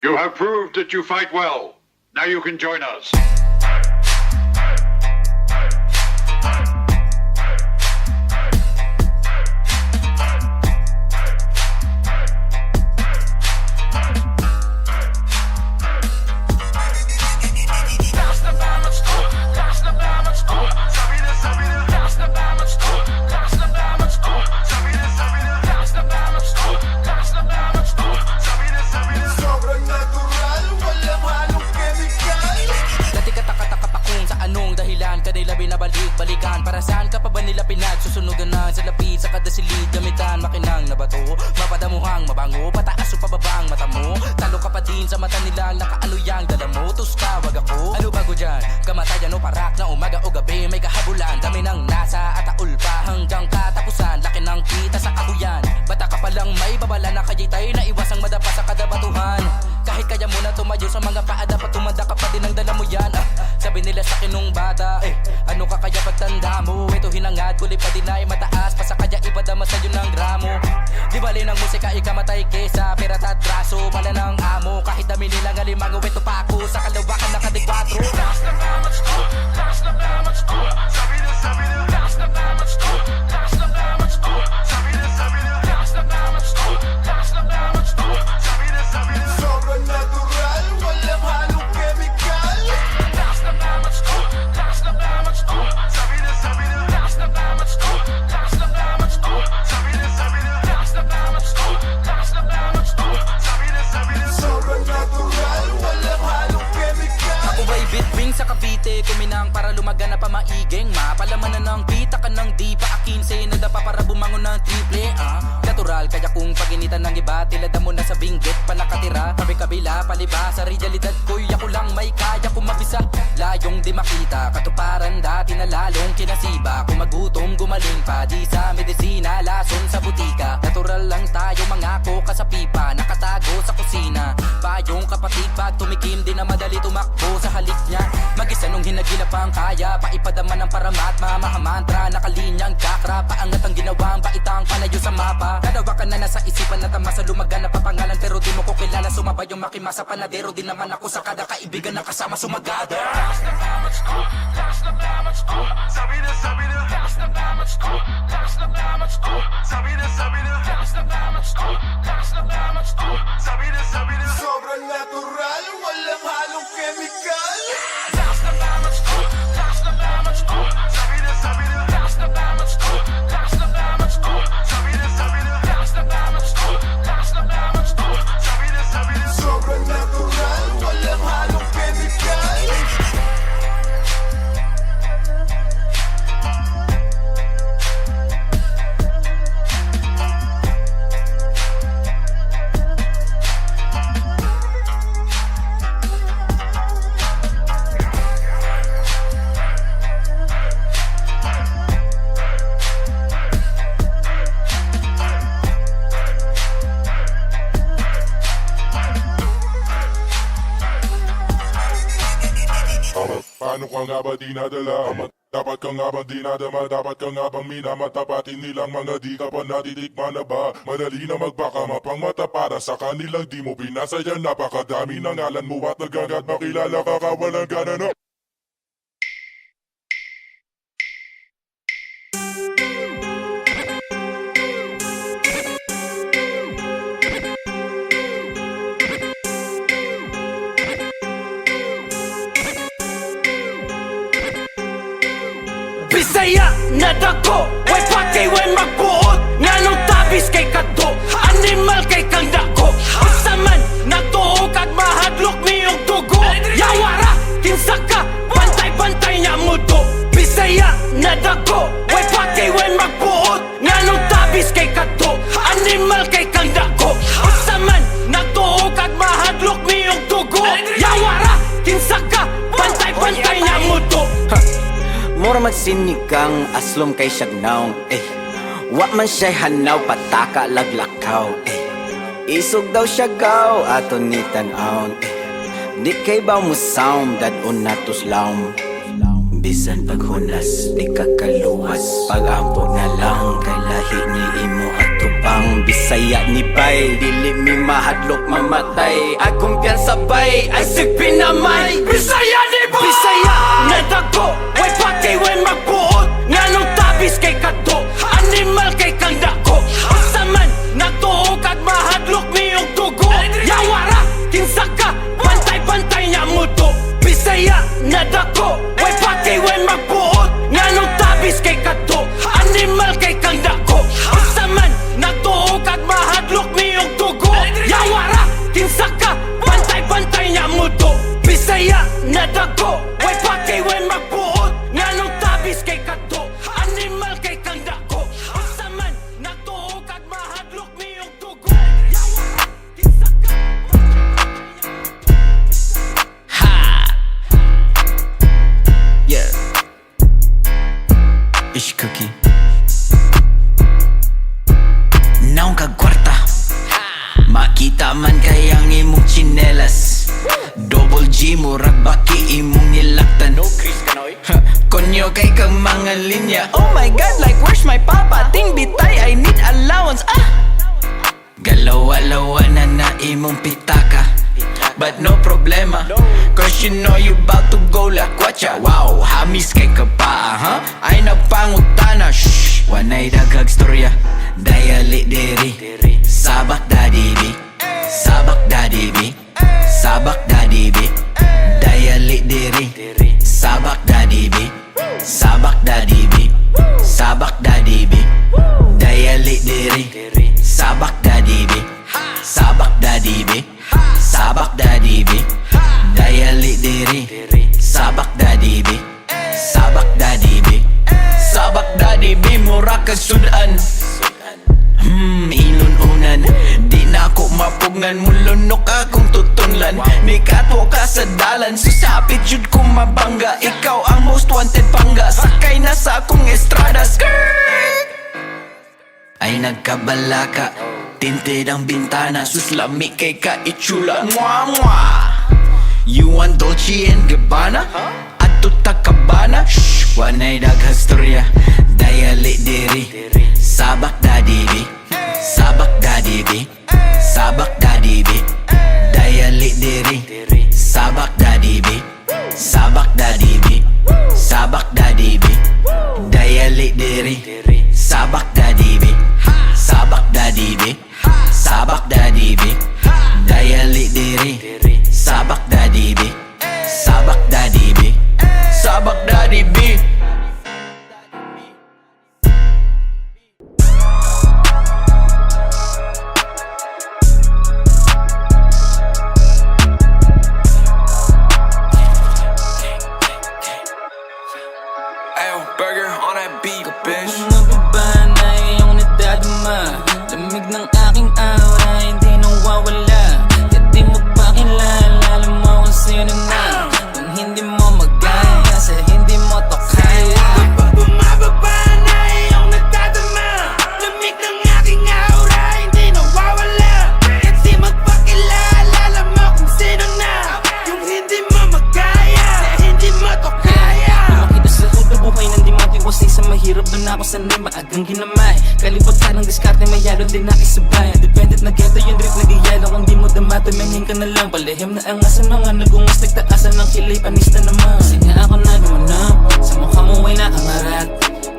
You have proved that you fight well. Now you can join us. Kanila binabalik-balikan. Para saan ka pa ba nila pinagsusunugan na sa lapid, sa kadasilid, gamitan, makinang na bato, mapadamuhang mabango, pataas o pababang mata mo. Talo ka pa din sa mata nila, nakaano yang dala mo, tus ka, wag ako. Ano bago dyan? Kamatayan o parak na umaga o gabi, may kahabulan, dami ng nasa at taul pa hanggang katapusan. Laki ng kita sa kahuyan, bata ka palang may babala na kaya'y tayo na iwasang madapa sa kadabatuhan. Kahit kaya mo na tumayo sa mga paa, dapat tumanda ka pa din ang dala mo yan. Sabi nila sa kinong bata, ano ka kaya pagtanda mo? Ito hinangad, kulit pa din ay mataas pa sa kaya ipadama sa'yo ng gramo. Di bali ng musika, ikamatay kesa perat at braso, bala ng amo. Kahit dami nilang alimango, ito pa ako sa kalawakan na kadikwatro. Last na naman ko, last na naman ko. Sabi na, last na naman ko, last na naman ko. Sabi na, last na naman ko, last na naman ko. Sabi na, sobrang natural, walang halong chemical. last na naman ko, last na naman ko. Sabi na, last na naman ko, last na naman ko. Sabi na, last na naman ko, last na naman ko. Sabi na, sobrang natural, walang halong chemical. ako ba'y bitwing sa Cavite, kuminang para lumagan na pamaiging. Mapalaman na ng pita ka ng di pa akinse, nadapa para bumangon ng triple. Natural, kaya kung paginitan ng iba, tilada mo na sa binggit pa nakatira. Kabi-kabila, palibas, sa realidad ko'y ako lang may kaya kung mabisa. Layong di makita, katuparan dati na lalong kinasiba. Kung magutom, gumaling pa, di sa medisina, lason sa butika. Natural lang tayo, mangako ka sa pipa, nakatago sa kusina. Bayong kapatid, pag tumikim, di na madali tumakbo sa halik niya. Mag-isa nung hinagilap ang kaya, paipadama ng paramat, mamahamantra, nakalinyang chakra. Paangat ang ginawang baitang palayo sa mapa. Kadawakan na nasa isipan na tama sa lumagan na papangalan, pero di mo ko kilala. Sumabay yung makimasa panadero, di naman ako sa kada kaibigan na kasama sumagada. Last na naman ko, last na naman ko. Sabi na, last na naman ko, last na naman ko. Sabi na, last na naman ko, last na naman ko. Sabi na, sobrang natural, walang halong chemical. last na naman ko, last na naman ko. Sabi na, last na naman ko, last na naman ko. Sabi na, last na naman ko, last na naman ko. Sabi na, sobrang natural, walang halong chemical. Paano ka nga ba dinadala? Dapat ka nga bang dinadama? Dapat ka nga bang minamatapatin nilang mga di ka pa natitikman na ba? Madali na magpakama pang mata para sa kanilang di mo pinasaya. Napakadami ng ngalan mo at nagagat makilala ka kawalang gana na. Bisaya na dako, way pakay way magbuot. Nganong tabis kay kadto, animal kay kang dako. Usa man natuo kag mahadlok niyong tugo. Yawara, kinsa ka, bantay-bantay niya mudo. Bisaya na dako, way pakay way magbuot. Nganong tabis kay kadto, animal kay kang dako. Usa man natuo kag mahadlok niyong tugo. Yawara, kinsa ka, bantay-bantay niya mudo. Mura magsinigang aslom kay siyagnaw, wa man siya'y hanaw, pataka laglakaw, isog daw siya gaw, ato ni tanaw, di kay ba mo sound, dadon natos laom. Bisan paghunas, di kakaluwas. Pag-ampog na lang, kay lahi ni imo at tubang. Bisaya ni bay, dili mi mahadlok mamatay. Akong piyan sabay, ay sigpinamay. Bisaya ni bay! Bisaya na dako, way pati way magbuot. Nganong tabis kay kadto, animal kay kang dako. Usaman, natuog at mahadlok mi og dugo. Yawara, kinsa ka, bantay-bantay niya muto. Bisaya na dako, way pati way magbuot. Nganong tabis kay kadto, animal kay kang dako. Usaman, natuog at mahadlok mi og dugo. Yawara, kinsa ka, bantay-bantay niya muto. Bisaya na dako, way pati way magbuot. Nganong tabis kay kadto, animal kay kang dako. Usaman, natuog at mahadlok mi og dugo. Yawara, kinsa ka, ha! Yeah. Ish cookie. Naong kagwarta. Makita man kayang imong chinelas. Double G murag baki imong nilaktan. No Chris Kanoy. Konyo kay kang mga linya. Oh my god, like where's my papa? Ting bitay, I need allowance. Galawa-lawa na imong pitaka. But no problema, cause you know you bout to go like watcha. Wow, hamis kay kapaa, huh? Ay nagpangutana, shh. Wanay daghag storya, dayali diri. Sabak dadibi, sabak dadibi, sabak dadibi. Dayali diri, sabak dadibi, sabak dadibi, sabak dadibi. Dayali diri, sabak dadibi, sabak dadibi. Sabak dadibi, dayali diri. Sabak dadibi, sabak dadibi, sabak dadibi. Mura kasudan. Ilon unan, di na ako mapugngan. Mulunok akong tutunlan. Ni katwo ka sa dalan, susapit jud ko mabangga. Ikaw ang most wanted pangga, sakay na sa akong estrada. Skirt! Ay nagkabalaka, tinted ang bintana. Suslami kay kaitsula. Mwah-mwah. You want Dolce and Gabbana? Ato takabana? Shh, wanay daghang storya, dayali diri. Sabak dadibi, sabak dadibi, sabak dadibi. Dayali diri, sabak dadibi, sabak dadibi, sabak dadibi. Dayali diri, sabak dadibi, sabak dadibi, sabak dadibi. Dayali diri, sabak dadibi, sabak dadibi, sabak dadibi. Ayo, burger on that beat, bitch. Bumababa na iyong nadadama. Lamig ng aking aura, hindi nawawala. Kaya di mo pa kilala, alam mo kung sino na. Kung hindi mo magaya, sa hindi mo to kaya. Bumababa na iyong nagdadama. Lamig ng aking aura, hindi nawawala. Kahit di magpakilala, alam mo kung sino na. Yung hindi mo magaya, sa hindi mo to kaya. Makita sa hood na buhay nang di matiwasay sa mahirap. Doon ako sanay, maagang ginamay. Kalibot ka ng diskarte, may yalo din nakisabay. Dependent na geto yung drip, nag-iyalo. Kung di mo dama, tumingin ka na lang. Palihim na ang asa, mga nagungas, nagtaasan ng kilay, panista naman. Kasi nga ako na gumanap, sa mukha mo ay nakamarap.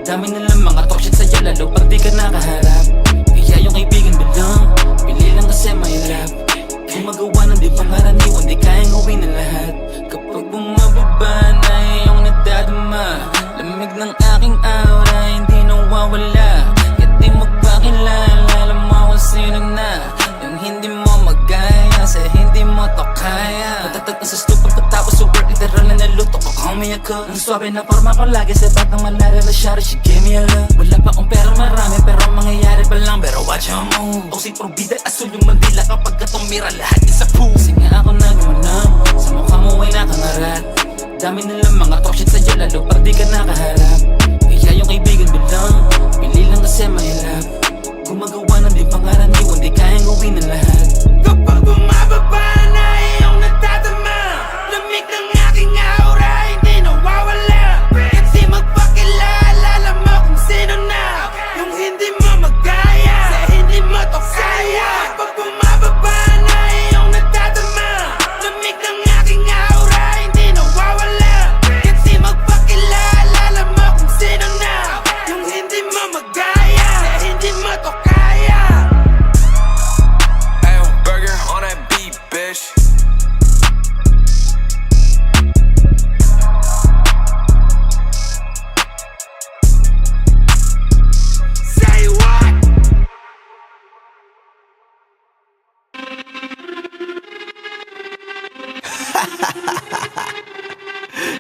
Dami nilang mga talk shit sa'yo, lalo pag di ka nakaharap. Kaya yung kaibigan bilang, pili lang kasi mahirap. Gumagawa ng di pangaraniwan, di kayang gawin ang lahat. Kapag bumababa na iyong nadadama, lamig ng aking aura, hindi nawawala. Kahit di magpakilala, alam mo kung sino na. Yung hindi mo magaya, sa hindi mo to kaya. Matatag na sa stoop pagkatapos sa work, literal na naluto ko, call me ako. Ang swabe na forma ko lagi sa batang malala na shari, she gave me a love. Wala pa akong pera marami, pero mangyayari pa lang. Pero watch your move. O si probida, asul yung mandila kapag katumira lahat isa pool. Kasi nga ako nagmanap, sa mukha mo ay nakangarat. Dami nilang mga talk shit sa'yo, lalo pag di ka nakaharap. Kaya yung kaibigan bilang, pili lang kasi mahirap. Gumagawa ng di pangaraniwan, di kayang gawin ang lahat. Kapag bumababa na iyong nagdadama, lamig ng aking aura, hindi nawawala.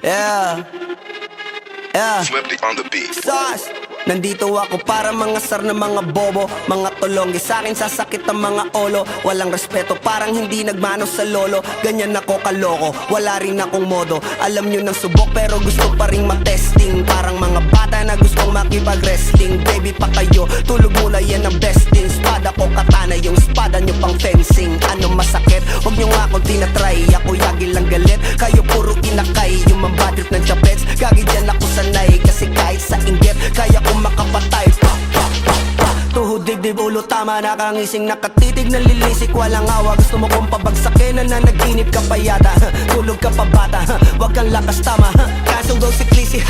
Yeah. Yeah. Swifty on the beat. Sauce! Nandito ako para mga sar na mga bobo, mga tulonggi sa akin sasakit ang mga olo. Walang respeto, parang hindi nagmano sa lolo. Ganyan ako kaloko, wala rin akong modo. Alam nyo ng subok pero gusto pa rin matesting. Parang mga bata na gustong makipag-wrestling. Baby pa kayo, tulog muna yan ang besting. Spada ko katana, yung spada nyo pang fencing. Ano masakit? Huwag nyo nga akong tinatry. Ako yagi lang galit, kayo puro inakay. Yung mambadrip ng chapets, gagi dyan ako sanay. Kasi kahit sa inggit, kaya ko makapatay. Tuhod, dibdib, ulo, tama, nakangising, nakatitig, nalilisik, walang awa. Gusto mo kong pabagsakin, nananaginip ka pa yata. Tulog ka pa bata, wag kang lakas tama. Kasong daw si Clissy,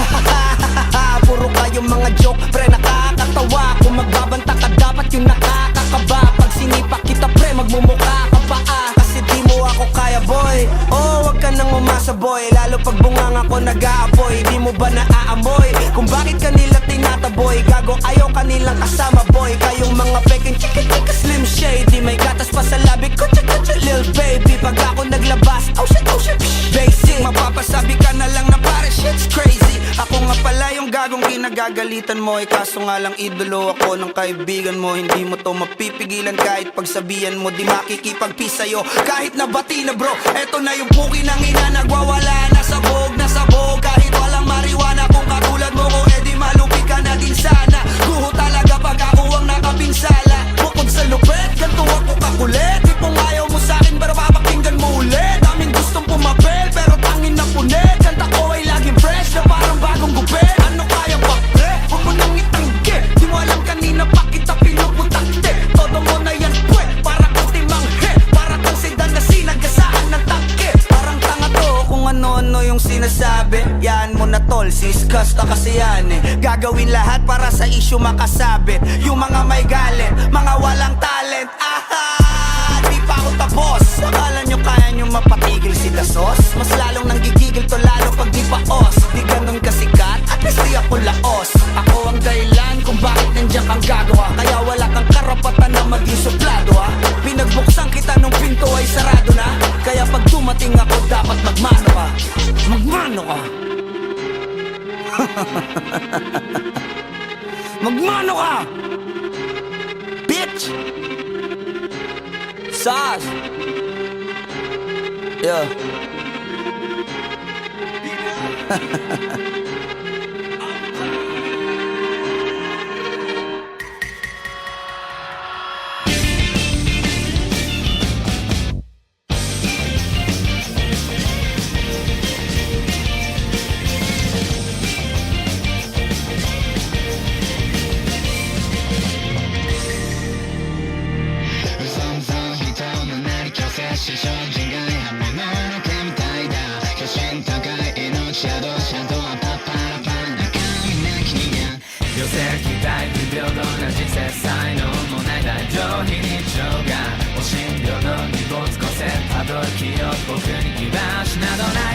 puro kayong mga joke, pre, nakakatawa. Kung magbabanta ka, dapat yung nakakakaba. Pag sinipak kita, pre, magmumukha ka pa kasi di mo ako kaya, boy. Oh, wag ka nang umasa, boy. Lalo pag bunganga ko nag-aapoy. Di mo ba naaamoy kung bakit kanila tinataboy? Gago, ayaw kanilang kasama, boy. Kayong mga peking chika-chika slim shady. May gatas pa sa labi ko, chika-chika lil baby. Pag ako naglabas, oh shit, basic. Mapapasabi ka na lang na pare, shit's crazy. Ako nga pala yung gagong kinagagalitan mo. Kaso nga lang idolo ako ng kaibigan mo. Hindi mo to mapipigilan kahit pagsabihan mo. Di makikipag-peace sa'yo kahit nabati na bro. Eto na yung puki ng ina, nagwawala na sabog. Kahit walang mariwana, kung katulad mo ko, edi malupi ka na din sana. Guho talaga pag ako ang nakapinsala. Bukod sa lupet, ganito ako kakulit. Di kung ayaw mo sa'kin, pero papakinggan mo ulit. Daming gustong pumapel, pero tangin na punit. Kanta ko ay laging fresh, na parang bagong gupit. Ano kaya ba, pre? Huwag mo nang itanggi. Di mo alam kanina pa kita pinuputakte. Todo mo na yan, pwe, para kang timang he. Para kang sedan na sinagasaan ng tangke. Parang tanga to kung ano-ano yung sinasabi. Yan mo na tol, siskas na kasi yan eh. Gagawin lahat para sa issue makasabit. Yung mga may galit, mga walang talent. Di pa ako tapos. Akala nyo kaya nyo mapatigil si Dasos? Mas lalong nanggigigil to lalo pag di paos. Di ganun kasikat, at least di ako laos. Ako ang dahilan kung bakit nandiyan kang gagawa. Kaya wala kang karapatan na maging suplado ha. Pinagbuksan kita nung pinto ay sarado na. Kaya pag dumating ako dapat magmano ka. Magmano ka. Magmano ka, bitch. Sauce. Yeah. Sado